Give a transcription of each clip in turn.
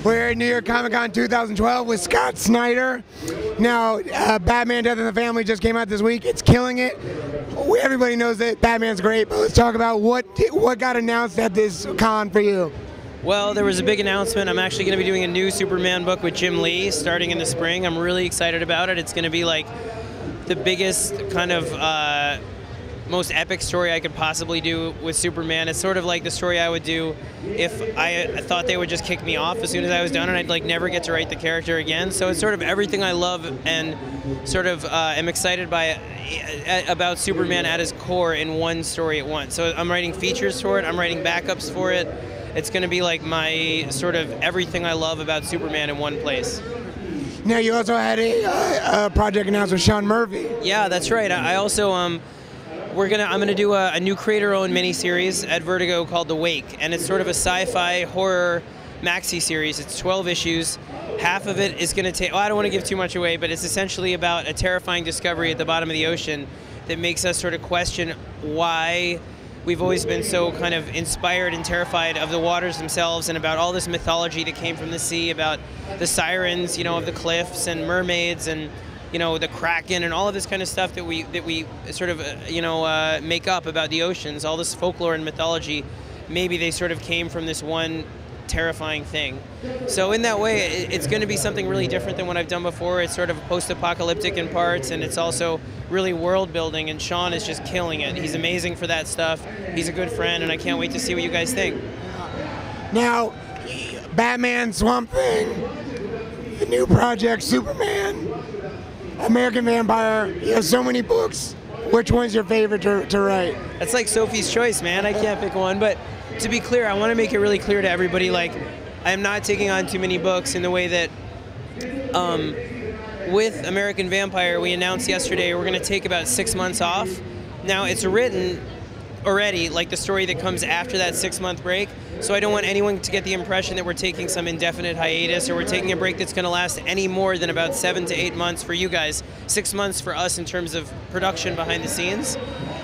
We're at New York Comic Con 2012 with Scott Snyder. Now, Batman Death in the Family just came out this week. It's killing it. Everybody knows that Batman's great, but let's talk about what got announced at this con for you. Well, there was a big announcement. I'm actually going to be doing a new Superman book with Jim Lee starting in the spring. I'm really excited about it. It's going to be like the biggest kind of most epic story I could possibly do with Superman. It's sort of like the story I would do if I thought they would just kick me off as soon as I was done and I'd like never get to write the character again. So it's sort of everything I love and sort of am excited by about Superman at his core in one story at once. So I'm writing features for it, I'm writing backups for it. It's going to be like my sort of everything I love about Superman in one place. Now you also had a project announced with Sean Murphy. Yeah, that's right. I also I'm gonna do a new creator-owned miniseries at Vertigo called The Wake, and it's sort of a sci-fi horror maxi series. It's 12 issues. Half of it is gonna take. Well, I don't want to give too much away, but it's essentially about a terrifying discovery at the bottom of the ocean that makes us sort of question why we've always been so kind of inspired and terrified of the waters themselves, and about all this mythology that came from the sea, about the sirens, you know, of the cliffs, and mermaids, and you know, the Kraken, and all of this kind of stuff that we sort of make up about the oceans. All this folklore and mythology, maybe they sort of came from this one terrifying thing. So in that way, it's going to be something really different than what I've done before. It's sort of post-apocalyptic in parts, and it's also really world building, and Sean is just killing it. He's amazing for that stuff. He's a good friend, and I can't wait to see what you guys think. Now, Batman, Swamp Thing, the new project, Superman, American Vampire, you have so many books. Which one's your favorite to write? That's like Sophie's choice, man. I can't pick one, but to be clear, I want to make it really clear to everybody, like, I'm not taking on too many books in the way that with American Vampire, we announced yesterday we're going to take about 6 months off. Now, it's written already, like the story that comes after that 6-month break, so I don't want anyone to get the impression that we're taking some indefinite hiatus or we're taking a break that's going to last any more than about 7 to 8 months for you guys, 6 months for us in terms of production behind the scenes.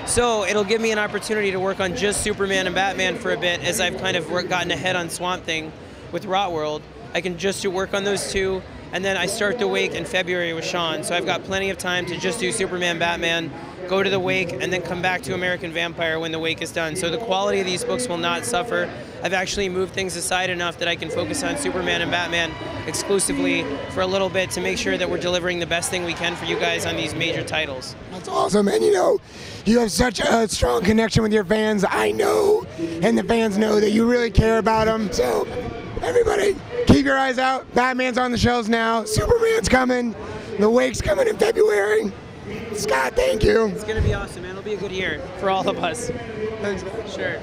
So it'll give me an opportunity to work on just Superman and Batman for a bit, as I've kind of gotten ahead on Swamp Thing with Rot World. I can just work on those two, and then I start The Wake in February with Sean, so I've got plenty of time to just do Superman, Batman, go to The Wake, and then come back to American Vampire when The Wake is done. So the quality of these books will not suffer. I've actually moved things aside enough that I can focus on Superman and Batman exclusively for a little bit to make sure that we're delivering the best thing we can for you guys on these major titles. That's awesome, and you know, you have such a strong connection with your fans. I know, and the fans know that you really care about them. So everybody, keep your eyes out. Batman's on the shelves now. Superman's coming. The Wake's coming in February. Scott, thank you. It's going to be awesome, man. It'll be a good year for all of us. Thanks, man. Sure.